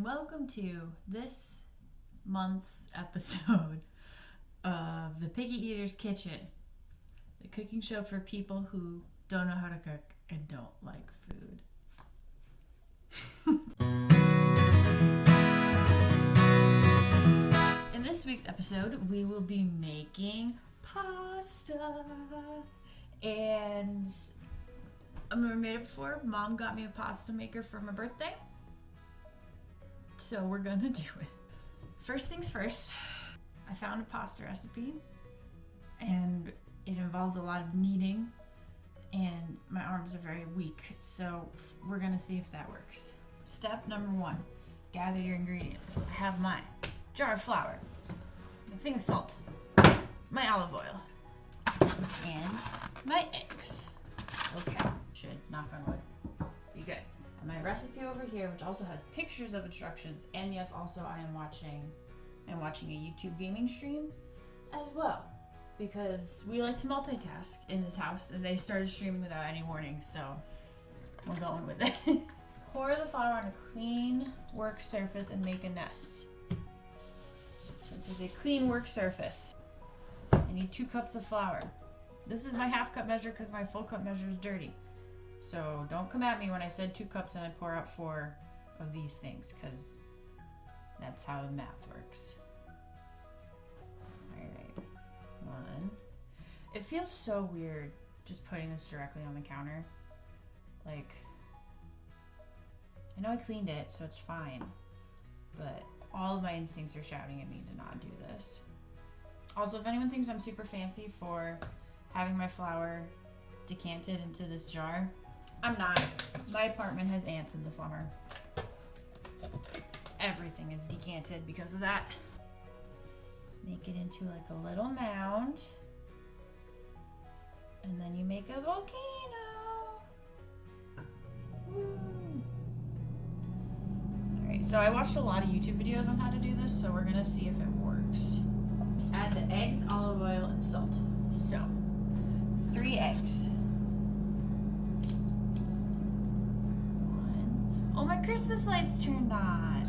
welcome to this month's episode of The Picky Eater's Kitchen, the cooking show for people who don't know how to cook and don't like food. In this week's episode, we will be making pasta. And I've never made it before. Mom got me a pasta maker for my birthday. So we're gonna do it. First things first, I found a pasta recipe and it involves a lot of kneading and my arms are very weak, so we're gonna see if that works. Step number 1, gather your ingredients. I have my jar of flour, a thing of salt, my olive oil, and my eggs. Okay, should, knock on wood, be good. And my recipe over here, which also has pictures of instructions, and yes, also I am watching a YouTube gaming stream as well, because we like to multitask in this house, and they started streaming without any warning, so we're going with it. Pour the flour on a clean work surface and make a nest. This is a clean work surface. I need 2 cups of flour. This is my half cup measure because my full cup measure is dirty. So don't come at me when I said 2 cups and I pour out 4 of these things, because that's how the math works. Alright, 1. It feels so weird just putting this directly on the counter. Like, I know I cleaned it, so it's fine. But all of my instincts are shouting at me to not do this. Also, if anyone thinks I'm super fancy for having my flour decanted into this jar, I'm not. My apartment has ants in the summer. Everything is decanted because of that. Make it into like a little mound. And then you make a volcano. Woo. Alright, so I watched a lot of YouTube videos on how to do this, so we're gonna see if it works. Add the eggs, olive oil, and salt. So, 3 eggs. Oh, my Christmas lights turned on.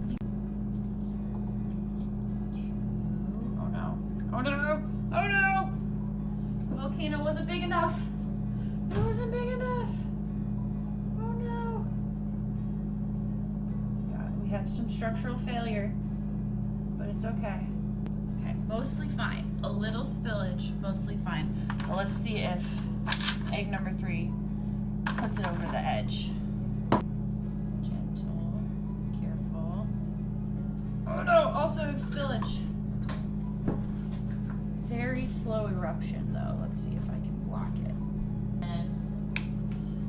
2. Oh no. Oh no. Oh no. The volcano wasn't big enough. It wasn't big enough. Oh no. God, we had some structural failure, but it's okay. Okay, mostly fine. A little spillage, mostly fine. Well, let's see if egg number 3 puts it over the edge. Oh no, also spillage. Very slow eruption though. Let's see if I can block it. And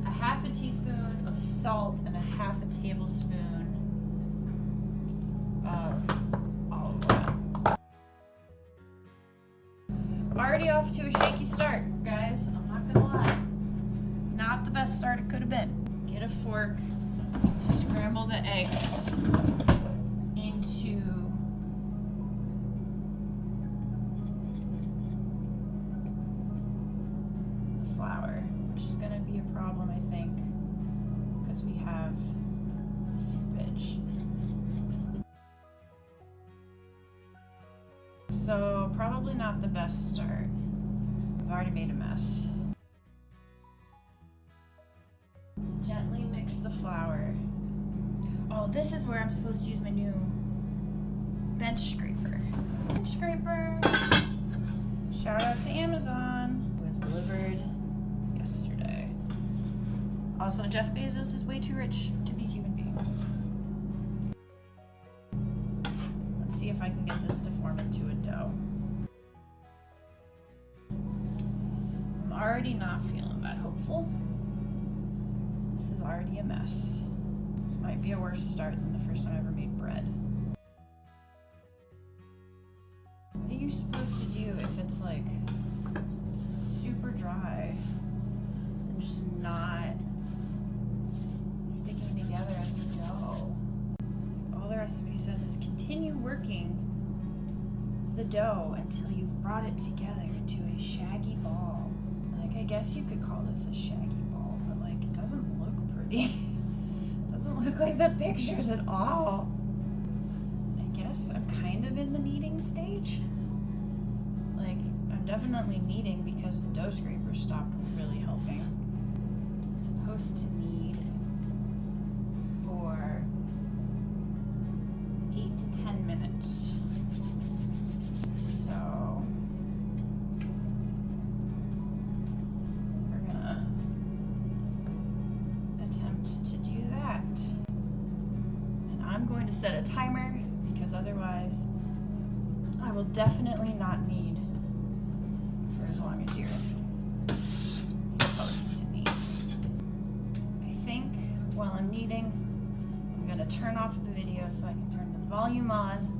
a half a teaspoon of salt and a half a tablespoon of olive oil. Already off to a shaky start, guys. I'm not gonna lie. Not the best start it could have been. Get a fork, scramble the eggs into the flour, which is going to be a problem, I think, because we have the seepage. So probably not the best start. I've already made a mess. Gently mix the flour. Oh, this is where I'm supposed to use my new bench scraper. Bench scraper! Shout out to Amazon. It was delivered yesterday. Also, Jeff Bezos is way too rich to be a human being. Let's see if I can get this to form into a dough. I'm already not feeling that hopeful. This is already a mess. This might be a worse start than the first time I ever made bread. What are you supposed to do if it's like super dry and just not sticking together as the dough? All the recipe says is continue working the dough until you've brought it together into a shaggy ball. Like, I guess you could call this a shaggy ball, but like, it doesn't look pretty. It doesn't look look like the pictures at all. I guess I'm kind of in the kneading stage. Like, I'm definitely kneading because the dough scraper stopped really helping. It's supposed to knead for 8 to 10 minutes. So we're gonna attempt to do that. And I'm going to set a timer because otherwise I will definitely not knead for as long as you're supposed to knead. I think while I'm kneading, I'm going to turn off the video so I can turn the volume on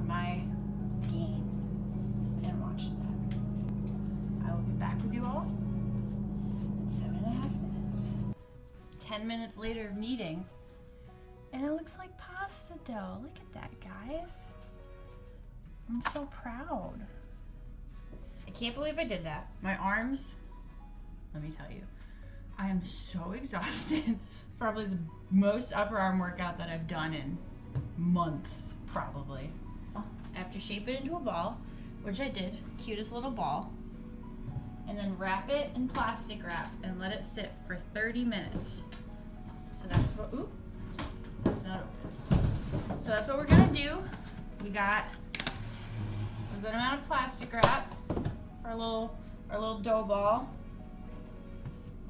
my gain and watch that. I will be back with you all in 7.5 minutes. 10 minutes later of kneading, and it looks like pasta dough. Look at that, guys. I'm so proud. I can't believe I did that. My arms, let me tell you, I am so exhausted. Probably the most upper arm workout that I've done in months, probably. I have to shape it into a ball, which I did, cutest little ball, and then wrap it in plastic wrap and let it sit for 30 minutes. So that's what, oop, that's not open. So that's what we're gonna do. We got a good amount of plastic wrap for our little dough ball.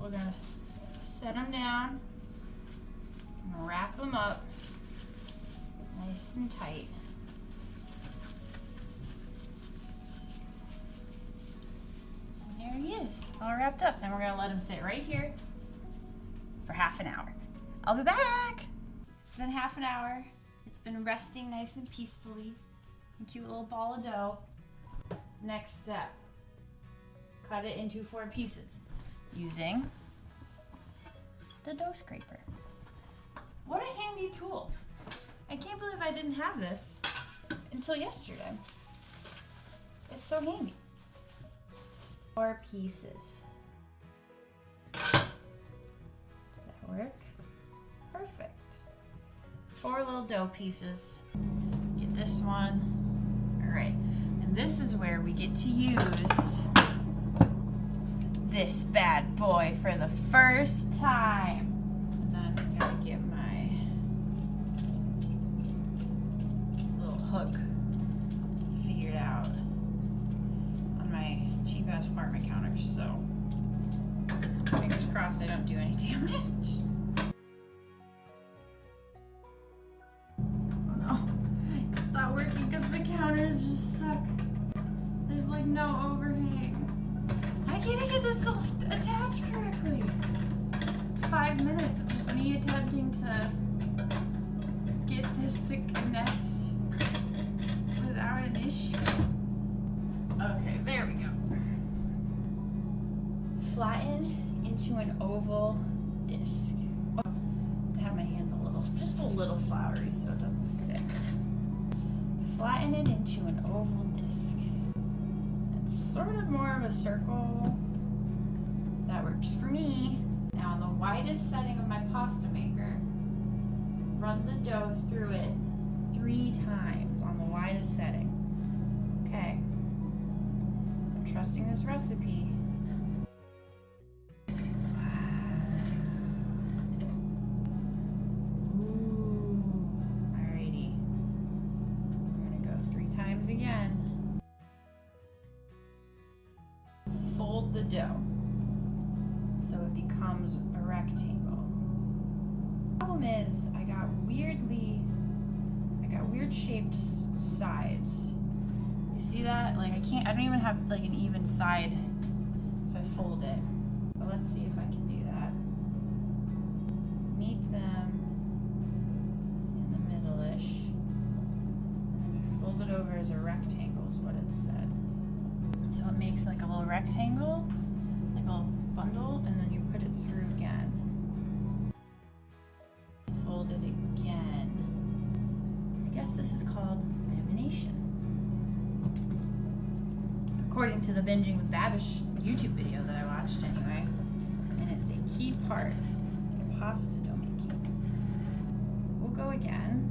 We're gonna set them down and wrap them up nice and tight. And there he is, all wrapped up. Then we're gonna let him sit right here for half an hour. I'll be back. It's been half an hour. It's been resting nice and peacefully. A cute little ball of dough. Next step, cut it into 4 pieces using the dough scraper. What a handy tool. I can't believe I didn't have this until yesterday. It's so handy. 4 pieces. Does that work? Perfect. 4 little dough pieces. Get this one. All right, and this is where we get to use this bad boy for the first time. And then I gotta get my little hook figured out on my cheap ass apartment counters, so fingers crossed I don't do any damage. Oh no, it's not working because the counters just suck. There's like no overhang. I can't get this to attach correctly. 5 minutes of just me attempting to get this to connect without an issue. Okay, there we go. Flatten into an oval disc. Oh, I have my hands just a little floury so it doesn't stick. Flatten it into an oval disc. It's sort of more of a circle. That works for me. Now on the widest setting of my pasta maker, run the dough through it 3 times on the widest setting. Okay. I'm trusting this recipe. Again, fold the dough so it becomes a rectangle. The problem is I got weird shaped sides. You see that? Like I don't even have like an even side if I fold it. But let's see if I can do that. Meet them in the middle-ish. Fold it over as a rectangle is what it said. So it makes like a little rectangle, like a little bundle, and then you put it through again. Fold it again. I guess this is called lamination. According to the Binging with Babish YouTube video that I watched anyway. And it's a key part in pasta dough making. go again.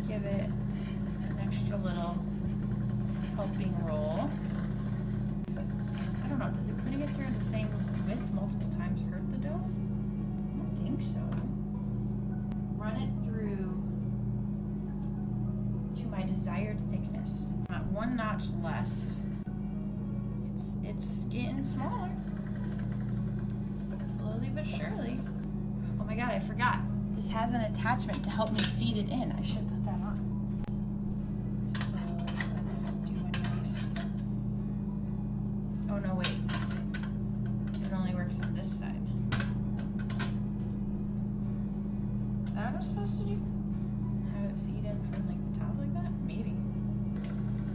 Give it an extra little helping roll. I don't know, does it putting it through the same width multiple times hurt the dough? I don't think so. Run it through to my desired thickness. Not one notch less. It's getting smaller. Slowly but surely. Oh my god, I forgot. This has an attachment to help me feed it in. I should put that on. So let's do a nice... Oh no, wait. It only works on this side. Is that what I'm supposed to do? Have it feed in from like the top like that? Maybe.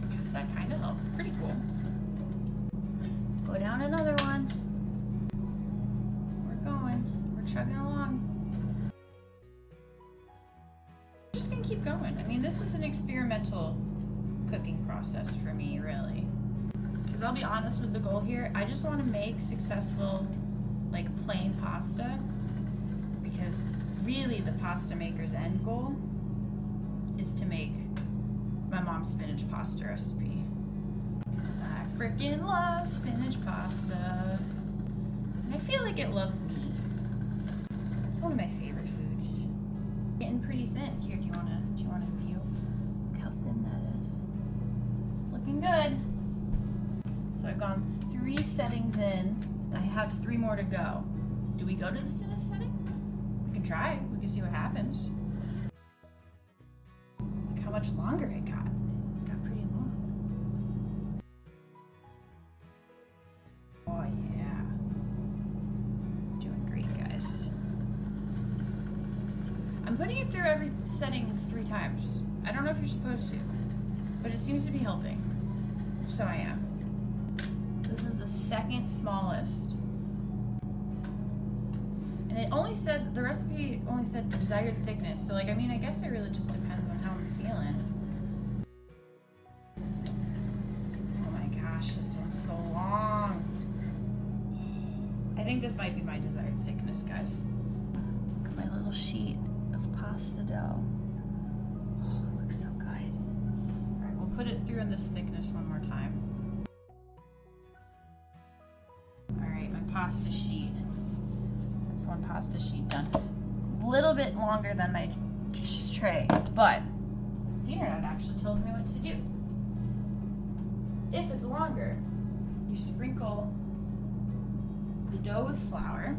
I guess that kind of helps. Pretty cool. Go down another one. We're going. We're chugging along. Just gonna keep going. I mean, this is an experimental cooking process for me, really. Because I'll be honest with the goal here. I just want to make successful, like, plain pasta. Because really the pasta maker's end goal is to make my mom's spinach pasta recipe. Because I freaking love spinach pasta. And I feel like it loves me. It's one of my favorite foods. Getting pretty thin. Here, do you wanna view? Look how thin that is. It's looking good. So I've gone 3 settings in. I have 3 more to go. Do we go to the thinnest setting? We can try. We can see what happens. Look how much longer it got. It got pretty long. Oh yeah. Doing great, guys. I'm putting it through every setting 3 times. I don't know if you're supposed to, but it seems to be helping. So I am. This is the second smallest. And it only said, the recipe only said desired thickness. So like, I mean, I guess it really just depends on how I'm feeling. Oh my gosh, this one's so long. I think this might be my desired thickness, guys. Look at my little sheet of pasta dough. Oh, it looks so good. All right, we'll put it through in this thickness one more time. All right, my pasta sheet. That's one pasta sheet done. A little bit longer than my tray, but the internet actually tells me what to do. If it's longer, you sprinkle the dough with flour.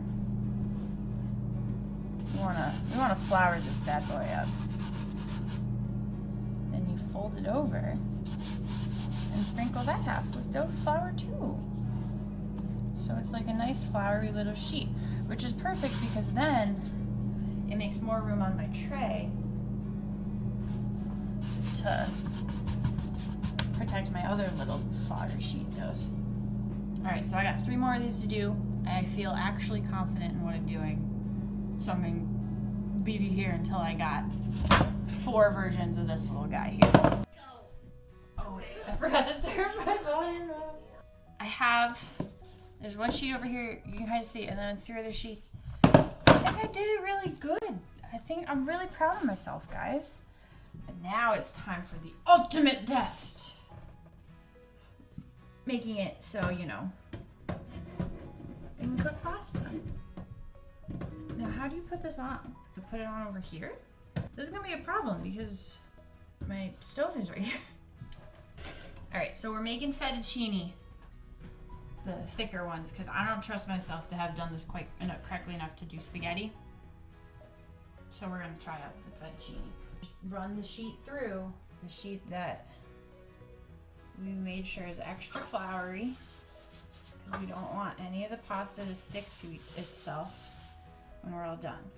We wanna flour this bad boy up. Then you fold it over and sprinkle that half with dough flour too. So it's like a nice floury little sheet, which is perfect because then it makes more room on my tray to protect my other little floury sheet doughs. All right, so I got 3 more of these to do. I feel actually confident in what I'm doing. So I'm gonna leave you here until I got 4 versions of this little guy here. Oh wait, I forgot to turn my volume up. There's 1 sheet over here, you can kind of see it, and then 3 other sheets. I think I did it really good. I think I'm really proud of myself, guys. And now it's time for the ultimate test. Making it so, you know, you can cook pasta. Now, how do you put this on? To put it on over here? This is gonna be a problem because my stove is right here. All right, so we're making fettuccine, the thicker ones, because I don't trust myself to have done this correctly enough to do spaghetti. So we're gonna try out the fettuccine. Just run the sheet through, the sheet that we made sure is extra floury, because we don't want any of the pasta to stick to itself when we're all done.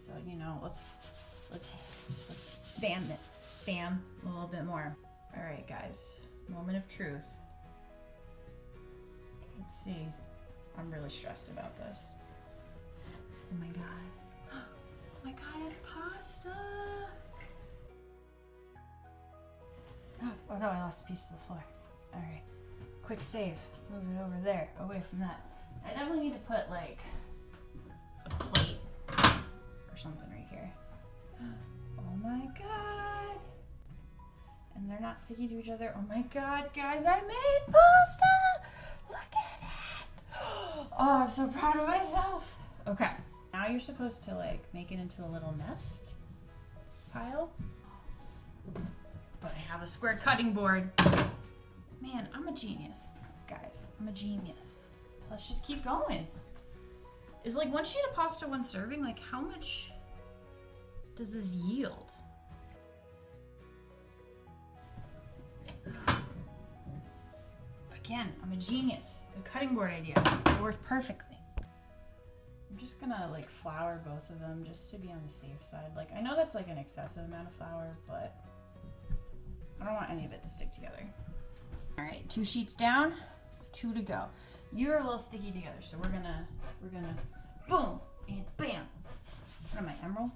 So, you know, let's bam it. Bam a little bit more. All right, guys, moment of truth. Let's see. I'm really stressed about this. Oh my god. Oh my god, it's pasta. Oh no, I lost a piece of the floor. All right, quick save. Move it over there, away from that. I definitely need to put like a plate or something right here. my God. And they're not sticky to each other. Oh my God, guys, I made pasta. Look at it. Oh, I'm so proud of myself. Okay, now you're supposed to like make it into a little nest pile. But I have a square cutting board. Man, I'm a genius, guys. I'm a genius. Let's just keep going. Is like one sheet of pasta one serving? Like how much does this yield? Again, I'm a genius. The cutting board idea, it worked perfectly. I'm just gonna like flour both of them just to be on the safe side. Like I know that's like an excessive amount of flour, but I don't want any of it to stick together. All right, 2 sheets down, 2 to go. You're a little sticky together, so we're gonna boom and bam. What am I, emerald?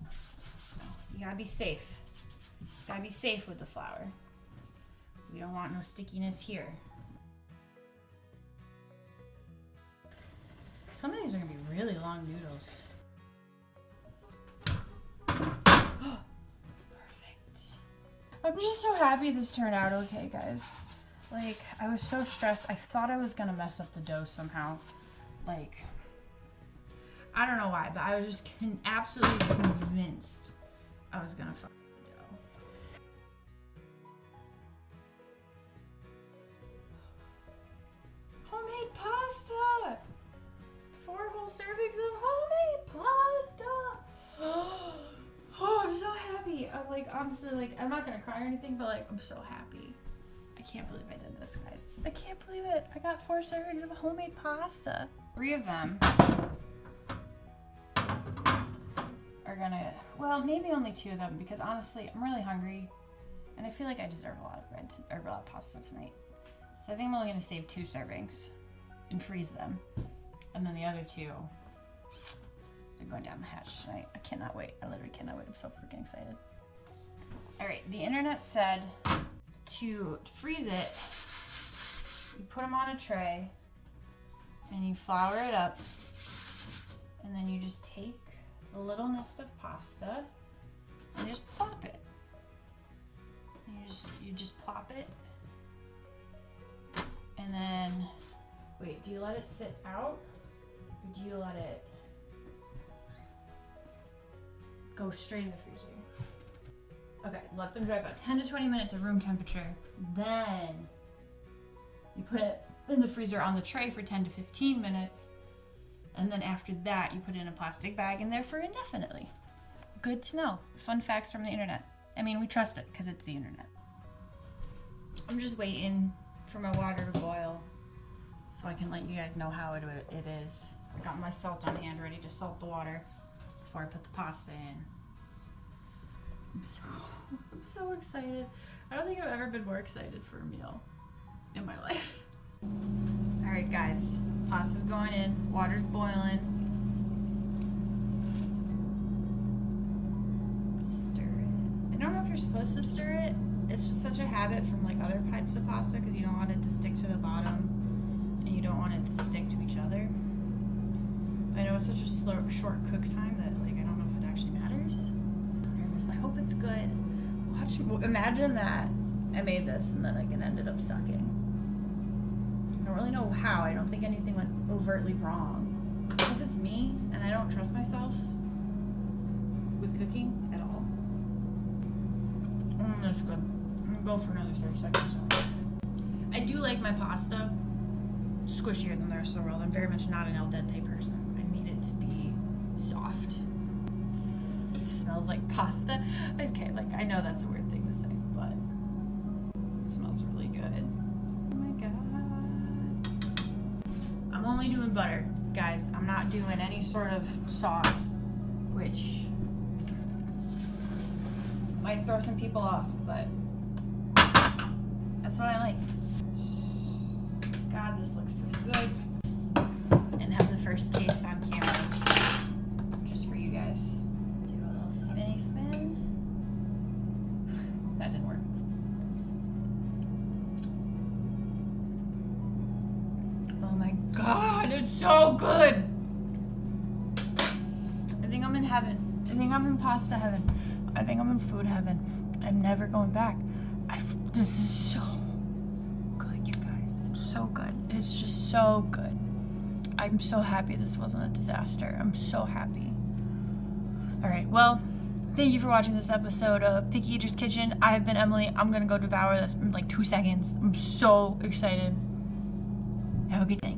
No, you gotta be safe. Gotta be safe with the flour. We don't want no stickiness here. Some of these are gonna be really long noodles. Perfect. I'm just so happy this turned out okay, guys. Like, I was so stressed. I thought I was gonna mess up the dough somehow. Like, I don't know why, but I was just absolutely convinced I was gonna fuck the dough. Homemade pasta! 4 whole servings of homemade pasta! Oh, I'm so happy. I'm like, honestly, like, I'm not gonna cry or anything, but like, I'm so happy. I can't believe I did this, guys. I can't believe it. I got 4 servings of homemade pasta. 3 of them are gonna, well, maybe only 2 of them, because honestly, I'm really hungry and I feel like I deserve a lot of bread or a lot of pasta tonight. So I think I'm only gonna save 2 servings and freeze them. And then the other 2 are going down the hatch tonight. I cannot wait. I literally cannot wait. I'm so freaking excited. All right, the internet said to freeze it, you put them on a tray and you flour it up, and then you just take the little nest of pasta and just plop it. And you just plop it, and then wait, do you let it sit out or do you let it go straight in the freezer? Okay, let them dry about 10 to 20 minutes at room temperature. Then you put it in the freezer on the tray for 10 to 15 minutes. And then after that, you put it in a plastic bag in there for indefinitely. Good to know. Fun facts from the internet. I mean, we trust it because it's the internet. I'm just waiting for my water to boil so I can let you guys know how it is. I got my salt on hand ready to salt the water before I put the pasta in. I'm so excited. I don't think I've ever been more excited for a meal in my life. All right, guys, pasta's going in, water's boiling. Stir it. I don't know if you're supposed to stir it. It's just such a habit from like other types of pasta because you don't want it to stick to the bottom and you don't want it to stick to each other. I know it's such a short cook time that like I don't know if it actually matters. I hope it's good. Imagine that I made this and then like it ended up sucking. I don't really know how. I don't think anything went overtly wrong. Because it's me and I don't trust myself with cooking at all. That's good. I'm gonna go for another 30 seconds. I do like my pasta squishier than the rest of the world. I'm very much not an al dente person. I need it to be soft. Smells like pasta. Okay, like I know that's a weird thing to say, but it smells really good. Oh my god. I'm only doing butter, guys. I'm not doing any sort of sauce, which might throw some people off, but that's what I like. God, this looks so good. And have the first taste on camera, just for you guys. Spinny spin. That didn't work. Oh my god, it's so good. I think I'm in heaven. I think I'm in pasta heaven. I think I'm in food heaven. I'm never going back. This is so good, you guys. It's so good. It's just so good. I'm so happy this wasn't a disaster. I'm so happy. All right, well, thank you for watching this episode of Picky Eater's Kitchen. I've been Emily. I'm gonna go devour this in like 2 seconds. I'm so excited. Have a good day.